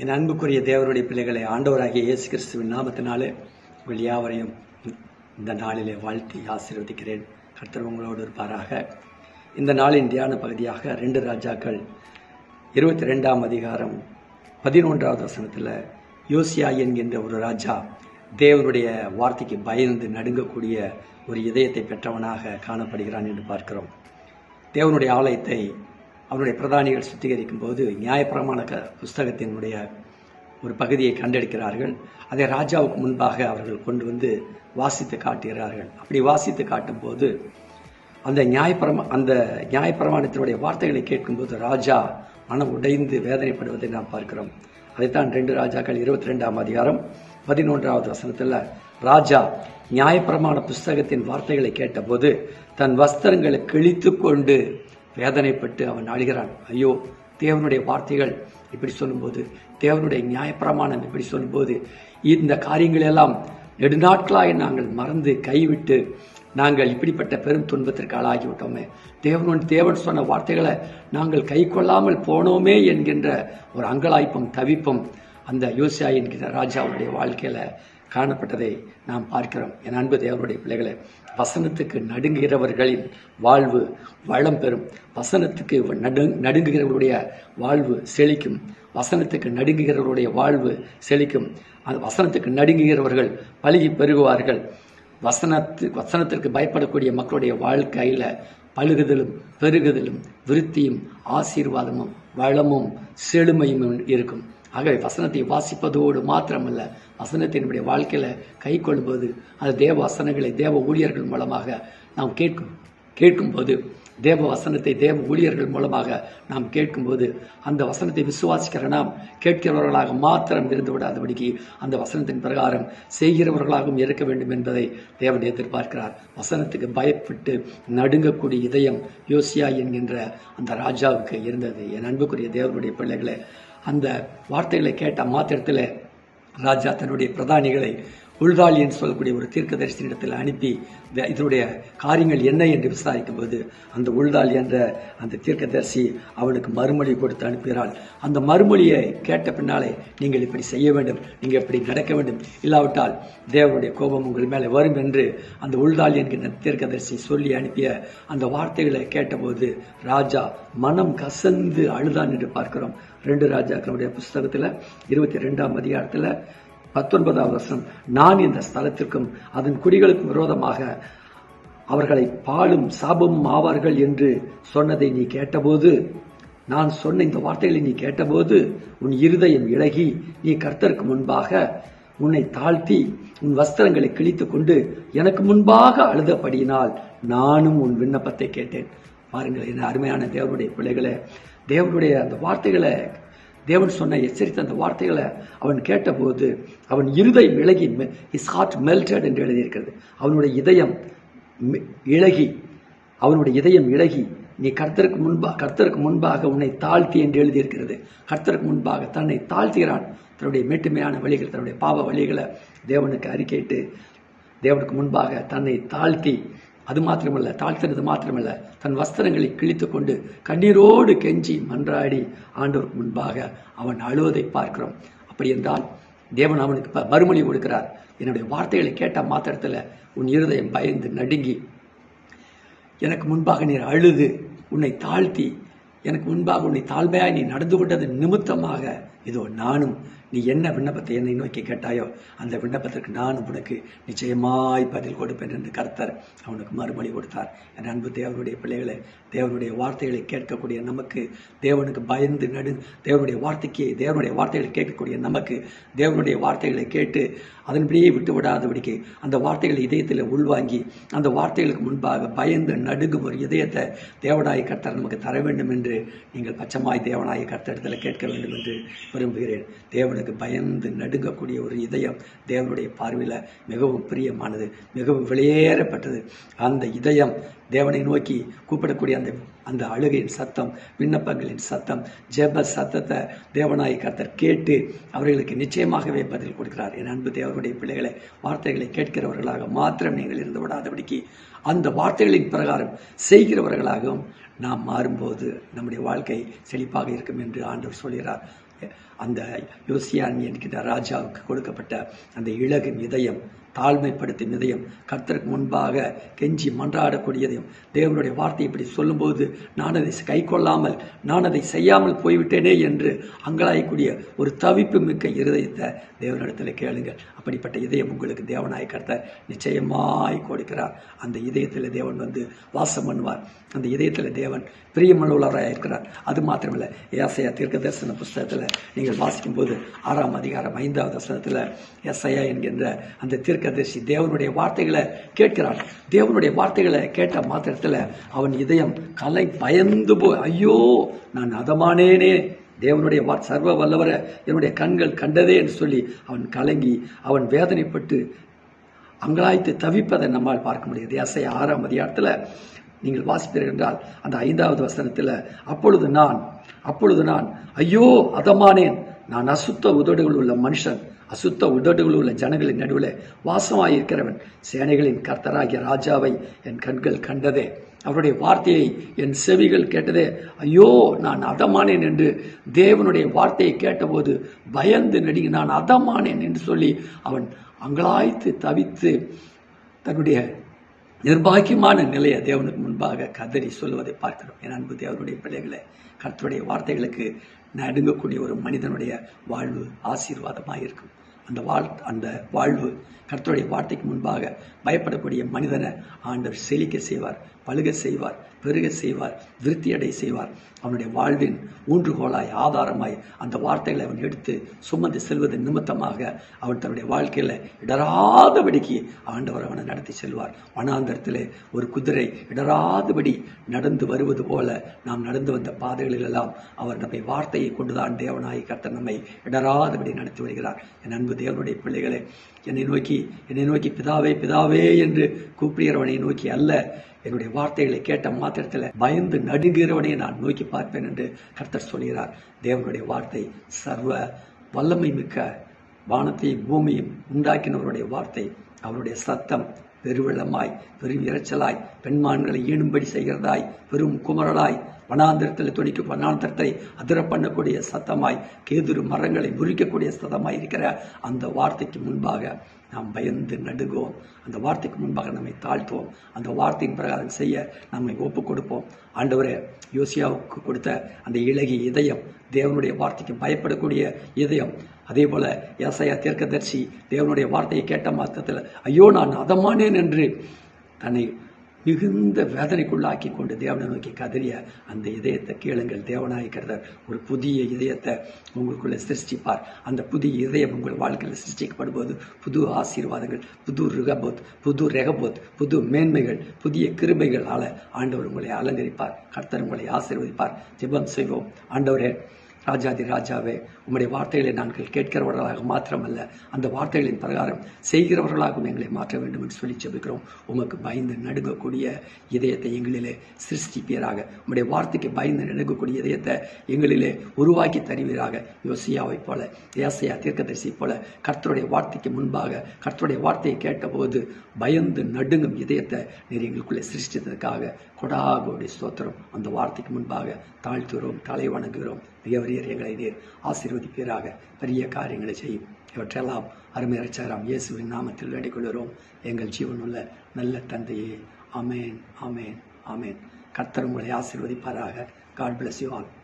என் அன்புக்குரிய தேவனுடைய பிள்ளைகளை ஆண்டவராகிய இயேசு கிறிஸ்துவின் நாமத்தினாலே உங்கள் யாவரையும் இந்த நாளிலே வாழ்த்தி ஆசீர்வதிக்கிறேன். கர்த்தர் உங்களோடு இருப்பாராக. இந்த நாளின் தியான பகுதியாக 2 ராஜாக்கள் 22ஆம் அதிகாரம் 11வது வசனத்தில் யோசியா என்கின்ற ஒரு ராஜா தேவனுடைய வார்த்தைக்கு பயந்து நடுங்கக்கூடிய ஒரு இதயத்தை பெற்றவனாக காணப்படுகிறான் என்று பார்க்கிறோம். தேவனுடைய ஆலயத்தை அவருடைய பிரதானிகள் சுத்திகரிக்கும் போது நியாயப்பிரமாண புஸ்தகத்தினுடைய ஒரு பகுதியை கண்டெடுக்கிறார்கள். அதை ராஜாவுக்கு முன்பாக அவர்கள் கொண்டு வந்து வாசித்து காட்டுகிறார்கள். அப்படி வாசித்து காட்டும் போது அந்த நியாயப்பிரமாணத்தினுடைய வார்த்தைகளை கேட்கும்போது ராஜா மனம் உடைந்து வேதனைப்படுவதை நாம் பார்க்கிறோம். அதைத்தான் 2 ராஜாக்கள் 22ஆம் அதிகாரம் 11வது வசனத்தில் ராஜா நியாயப்பிரமாண புஸ்தகத்தின் வார்த்தைகளை கேட்டபோது தன் வஸ்திரங்களை கிழித்து கொண்டு வேதனைப்பட்டு அவன் அழுகிறான். ஐயோ, தேவனுடைய வார்த்தைகள் இப்படி சொல்லும்போது, தேவனுடைய நியாயப்பிரமாணம் இப்படி சொல்லும்போது, இந்த காரியங்களெல்லாம் நெடுநாட்களாய் நாங்கள் மறந்து கைவிட்டு நாங்கள் இப்படிப்பட்ட பெரும் துன்பத்திற்கு ஆளாகிவிட்டோமே, தேவன் சொன்ன வார்த்தைகளை நாங்கள் கை கொள்ளாமல் போனோமே என்கின்ற ஒரு அங்கலாய்ப்பும் தவிப்பும் அந்த யோசியா என்கிற ராஜாவுடைய வாழ்க்கையில காணப்பட்டதை நாம் பார்க்கிறோம். என் அன்பு தேவனுடைய பிள்ளைகளை, வசனத்துக்கு நடுங்குகிறவர்களின் வாழ்வு வளம் பெறும். வசனத்துக்கு நடுங்குகிறவர்களுடைய வாழ்வு செழிக்கும். வசனத்துக்கு நடுங்குகிறவர்களுடைய வாழ்வு செழிக்கும். அந்த வசனத்துக்கு நடுங்குகிறவர்கள் பலுகி பெருகுவார்கள். வசனத்திற்கு பயப்படக்கூடிய மக்களுடைய வாழ்க்கையில பழுகுதலும் பெருகுதலும் விருத்தியும் ஆசீர்வாதமும் வளமும் செழுமையும் இருக்கும். ஆகவே வசனத்தை வாசிப்பதோடு மாத்திரமல்ல, வசனத்தினுடைய வாழ்க்கையில கை கொள்ளும்போது அது தேவ வசனங்களை தேவ ஊழியர்கள் மூலமாக நாம் கேட்கும்போது, தேவ வசனத்தை தேவ ஊழியர்கள் மூலமாக நாம் கேட்கும்போது அந்த வசனத்தை விசுவாசிக்கிற நாம் கேட்கிறவர்களாக மாத்திரம் இருந்து விடாதபடிக்கு அந்த வசனத்தின் பிரகாரம் செய்கிறவர்களாகவும் இருக்க வேண்டும் என்பதை தேவன் எதிர்பார்க்கிறார். வசனத்துக்கு பயப்பட்டு நடுங்கக்கூடிய இதயம் யோசியா என்கின்ற அந்த ராஜாவுக்கு இருந்தது. என் அன்புக்குரிய தேவனுடைய பிள்ளைகளை, அந்த வார்த்தைகளை கேட்ட மாத்திரத்தில் ராஜா தன்னுடைய பிரதானிகளை உள்தாள் என்று சொல்லக்கூடிய ஒரு தீர்க்கதரிசனிடத்தில் அனுப்பி இதனுடைய காரியங்கள் என்ன என்று விசாரிக்கும் போது அந்த உள்தாள் என்ற அந்த தீர்க்கதரிசி அவனுக்கு மறுமொழி கொடுத்து அனுப்புகிறாள். அந்த மறுமொழியை கேட்ட பின்னாலே நீங்கள் இப்படி செய்ய வேண்டும், நீங்கள் இப்படி நடக்க வேண்டும், இல்லாவிட்டால் தேவனுடைய கோபம் உங்கள் மேலே வரும் என்று அந்த உள்தாள் என்கிற தீர்க்கதரிசி சொல்லி அனுப்பிய அந்த வார்த்தைகளை கேட்டபோது ராஜா மனம் கசந்து அழுதான் என்று பார்க்கிறோம். 2 ராஜாக்களுடைய புஸ்தகத்தில் 22ஆம் அதிகாரத்தில் 19வது வசனம், நான் இந்த ஸ்தலத்திற்கும் அதன் குடிகளுக்கும் விரோதமாக அவர்களை பாழும் சாபமும் ஆவார்கள் என்று சொன்னதை நீ கேட்டபோது, நான் சொன்ன இந்த வார்த்தைகளை நீ கேட்டபோது உன் இருதயம் இளகி நீ கர்த்தருக்கு முன்பாக உன்னை தாழ்த்தி உன் வஸ்திரங்களை கிழித்து கொண்டு எனக்கு முன்பாக அழுதபடியினால் நானும் உன் விண்ணப்பத்தை கேட்டேன். பாருங்கள், என்ன அருமையான தேவனுடைய பிள்ளைகளை, தேவனுடைய அந்த வார்த்தைகளை, தேவன் சொன்ன எச்சரித்த அந்த வார்த்தைகளை அவன் கேட்டபோது அவன் இருதயம் இளகி, his heart melted என்று எழுதியிருக்கிறது. அவனுடைய இதயம் இளகி நீ கர்த்தருக்கு முன்பாக உன்னை தாழ்த்தி என்று எழுதியிருக்கிறது. கர்த்தருக்கு முன்பாக தன்னை தாழ்த்துகிறான். தன்னுடைய மேட்டுமையான வழிகள், தன்னுடைய பாவ வழிகளை தேவனுக்கு அறிக்கையிட்டு தேவனுக்கு முன்பாக தன்னை தாழ்த்தி, அது மாத்திரமல்ல, தாழ்த்தினது மாத்திரமல்ல, தன் வஸ்திரங்களை கிழித்து கொண்டு கண்ணீரோடு கெஞ்சி மன்றாடி ஆண்டவருக்கு முன்பாக அவன் அழுவதை பார்க்கிறோம். அப்படி என்றால் தேவன் அவனுக்கு மறுமொழி கொடுக்கிறார். என்னுடைய வார்த்தைகளை கேட்ட மாத்திரத்தில் உன் இருதயம் பயந்து நடுங்கி எனக்கு முன்பாக நீர் அழுது உன்னை தாழ்த்தி எனக்கு முன்பாக உன்னை தாழ்மையாய் நீ நடந்து கொண்டது நிமித்தமாக இதோ நானும் நீ என்ன விண்ணப்பத்தை என்னை நோக்கி கேட்டாயோ அந்த விண்ணப்பத்திற்கு நானும் உனக்கு நிச்சயமாய் பதில் கொடுப்பேன் என்று கர்த்தர் அவனுக்கு மறுமொழி கொடுத்தார். என் அன்பு தேவனுடைய பிள்ளைகளை, தேவனுடைய வார்த்தைகளை கேட்கக்கூடிய நமக்கு, தேவனுக்கு பயந்து தேவனுடைய வார்த்தைகளை கேட்கக்கூடிய நமக்கு, தேவனுடைய வார்த்தைகளை கேட்டு அதன்படியே விட்டு விடாதபடிக்கு அந்த வார்த்தைகளை இதயத்தில் உள்வாங்கி அந்த வார்த்தைகளுக்கு முன்பாக பயந்து நடுங்கும் ஒரு இதயத்தை தேவனாய் கர்த்தர் நமக்கு தர வேண்டும் என்று நீங்கள் பச்சமாய் தேவனாய் கர்த்தரிடத்தில் கேட்க வேண்டும் என்று விரும்புகிறேன். தேவனுக்கு பயந்து நடுங்கக்கூடிய ஒரு இதயம் தேவனுடைய பார்வையில் மிகவும் பிரியமானது, மிகவும் வெளியேறப்பட்டது. அந்த இதயம் தேவனை நோக்கி கூப்பிடக்கூடிய அந்த அழுகையின் சத்தம், விண்ணப்பங்களின் சத்தம், ஜெப சத்தத்தை தேவனாய் கர்த்தர் கேட்டு அவர்களுக்கு நிச்சயமாகவே பதில் கொடுக்கிறார். என் அன்பு தேவனுடைய பிள்ளைகளை, வார்த்தைகளை கேட்கிறவர்களாக மாத்திரம் நீங்கள் இருந்து விடாதபடிக்கு அந்த வார்த்தைகளின் பிரகாரம் செய்கிறவர்களாகவும் நாம் மாறும்போது நம்முடைய வாழ்க்கை செழிப்பாக இருக்கும் என்று ஆண்டவர் சொல்கிறார். அந்த யோசியான் என்கிற ராஜாவுக்கு கொடுக்கப்பட்ட அந்த இளகின் இதயம், தாழ்மைப்படுத்தும் இதயம், கர்த்தருக்கு முன்பாக கெஞ்சி மன்றாடக்கூடியதையும், தேவனுடைய வார்த்தை இப்படி சொல்லும்போது நான் அதை கை கொள்ளாமல் நான் அதை செய்யாமல் போய்விட்டேனே என்று அங்கலாயக்கூடிய ஒரு தவிப்பு மிக்க இருதயத்தை தேவனிடத்தில் கேளுங்கள். அப்படிப்பட்ட இதயம் உங்களுக்கு தேவனாய் கர்த்தர் நிச்சயமாய் கொடுக்கிறார். அந்த இதயத்தில் தேவன் வந்து வாசம் பண்ணுவார். அந்த இதயத்தில் தேவன் பிரியமுள்ளவராக இருக்கிறார். அது மாத்திரமில்லை, ஏசாயா தீர்க்கதரிசன புஸ்தகத்தில் நீங்கள் வாசிக்கும் போது 6ஆம் அதிகாரம் 5வது வசனத்தில் ஏசாயா என்கின்ற அந்த தீர்க்கதரிசி தேவனுடைய வார்த்தைகளை கேட்கிறான். தேவனுடைய வார்த்தைகளை கேட்ட மாத்திரத்தில் அவன் இதயம் பயந்து போய், ஐயோ நான் அதமானேனே, தேவனுடைய சர்வ வல்லவரை என்னுடைய கண்கள் கண்டதே என்று சொல்லி அவன் கலங்கி அவன் வேதனைப்பட்டு அங்கலாய்த்து தவிப்பதை நம்மால் பார்க்க முடியாது. ஏசாயா 6ஆம் அதிகாரத்தில் நீங்கள் வாசிப்பீர்கள் என்றால் அந்த 5வது வசனத்தில், அப்பொழுது நான் ஐயோ அதமானேன், நான் அசுத்த உதடுகள் உள்ள மனுஷன், அசுத்த உதடுகள் உள்ள ஜனங்களின் நடுவில் வாசமாயிருக்கிறவன், சேனைகளின் கர்த்தராகிய ராஜாவை என் கண்கள் கண்டதே, அவருடைய வார்த்தையை என் செவிகள் கேட்டதே, ஐயோ நான் அதமானேன் என்று தேவனுடைய வார்த்தையை கேட்டபோது பயந்து நடுங்கி நான் அதமானேன் என்று சொல்லி அவன் அங்கலாய்த்து தவித்து தன்னுடைய நிர்பாக்கியமான நிலையை தேவனுக்கு முன்பாக கதறி சொல்வதை பார்க்கிறோம். என் அன்பு தேவனுடைய பிள்ளைகளை, கர்த்தருடைய வார்த்தைகளுக்கு நடுங்கக்கூடிய ஒரு மனிதனுடைய வாழ்வு ஆசீர்வாதமாக இருக்கும். அந்த வாழ்வு கர்த்தருடைய வார்த்தைக்கு முன்பாக பயப்படக்கூடிய மனிதனை ஆண்டவர் செழிக்க செய்வார், பழுக செய்வார், பெருக செய்வார், விருத்தியடை செய்வார். அவனுடைய வாழ்வின் ஊன்றுகோலாய் ஆதாரமாய் அந்த வார்த்தைகளை அவன் எடுத்து சுமந்து செல்வது நிமித்தமாக அவன் தன்னுடைய வாழ்க்கையில் இடராதபடிக்கு ஆண்டவர் அவனை நடத்தி செல்வார். வனாந்தரத்திலே ஒரு குதிரை இடராதபடி நடந்து வருவது போல நாம் நடந்து வந்த பாதைகளிலெல்லாம் அவர் நம்மை வார்த்தையை கொண்டுதான் தேவனாய் கர்த்தர் நம்மை இடராதபடி நடத்தி வருகிறார். என் அன்பு தேவனுடைய பிள்ளைகளே, என்னை நோக்கி பிதாவே பிதாவே என்று கூப்பிடுகிறவனை நோக்கி அல்ல, என்னுடைய வார்த்தைகளை கேட்ட மாத்திரத்தில் பயந்து நடுங்குகிறவனை நான் நோக்கி பார்ப்பேன் என்று கர்த்தர் சொல்கிறார். தேவனுடைய வார்த்தை சர்வ வல்லமை மிக்க வானத்தையும் பூமியும் உண்டாக்கினவருடைய வார்த்தை. அவருடைய சத்தம் பெருவெள்ளமாய், பெரும் இரைச்சலாய், பெண்மான்களை ஈணும்படி செய்கிறதாய், பெரும் குமரலாய், வனாந்திரத்தில் துணிக்கும் வனாந்திரத்தை அதிர பண்ணக்கூடிய சத்தமாய், கேதுரு மரங்களை முறிக்கக்கூடிய சத்தமாய் இருக்கிற அந்த வார்த்தைக்கு முன்பாக நாம் பயந்து நடுங்குவோம். அந்த வார்த்தைக்கு முன்பாக நம்மை தாழ்த்துவோம். அந்த வார்த்தையின் பிரகாரம் செய்ய நம்மை ஒப்பு கொடுப்போம். ஆண்டவரே, யோசியாவுக்கு கொடுத்த அந்த இளகிய இதயம், தேவனுடைய வார்த்தைக்கு பயப்படக்கூடிய இதயம், அதே போல ஏசாயா தீர்க்கதரிசி தேவனுடைய வார்த்தையை கேட்ட மாத்திரத்தில் ஐயோ நான் அதமானேன் என்று தன்னை மிகுந்த வேதனைக்குள்ளாக்கி கொண்டு தேவனை நோக்கி கதறிய அந்த இதயத்தை கேளுங்கள். தேவனாயிருக்கிறவர் ஒரு புதிய இதயத்தை உங்களுக்குள்ளே சிருஷ்டிப்பார். அந்த புதிய இதயம் உங்கள் வாழ்க்கையில் சிருஷ்டிக்கப்படும்போது புது ஆசீர்வாதங்கள், புது ரெகபோத், புது மேன்மைகள், புதிய கிருபைகளால் ஆண்டவர் உங்களை அலங்கரிப்பார். கர்த்தர் உங்களை ஆசீர்வதிப்பார். ஜெபம் செய்வோம். ஆண்டவரே, ராஜாதி ராஜாவே, உம்முடைய வார்த்தைகளை நாங்கள் கேட்கிறவர்களாக மாத்திரமல்ல, அந்த வார்த்தைகளின் பிரகாரம் செய்கிறவர்களாகவும் எங்களை மாற்ற வேண்டும் என்று சொல்லி ஜெபிக்கிறோம். உமக்கு பயந்து நடுங்கக்கூடிய இதயத்தை எங்களிலே சிருஷ்டிப்பீராக. உம்முடைய வார்த்தைக்கு பயந்து நடுங்கக்கூடிய இதயத்தை எங்களிலே உருவாக்கி தருவீராக. யோசியாவை போல, ஏசாயா தீர்க்கதரிசி போல கர்த்தருடைய வார்த்தைக்கு முன்பாக கர்த்தருடைய வார்த்தையை கேட்டபோது பயந்து நடுங்கும் இதயத்தை நீர் எங்களுக்குள்ளே சிருஷ்டித்ததுக்காக கொடாகோடி ஸ்தோத்திரம். அந்த வார்த்தைக்கு முன்பாக தாழ்த்துகிறோம், தலை வணங்குகிறோம். தேவரீர் எங்களை நீர் ஆசீர்வதிப்பீராக. பெரிய காரியங்களை செய்யும். இவற்றெல்லாம் அருமை இரட்சகராம் இயேசுவின் நாமத்தில் வேண்டிக் கொள்கிறோம். எங்கள் ஜீவனுள்ள நல்ல தந்தையே. ஆமேன், ஆமேன், ஆமேன். கர்த்தர் உங்களை ஆசீர்வதிப்பாராக. God bless you all.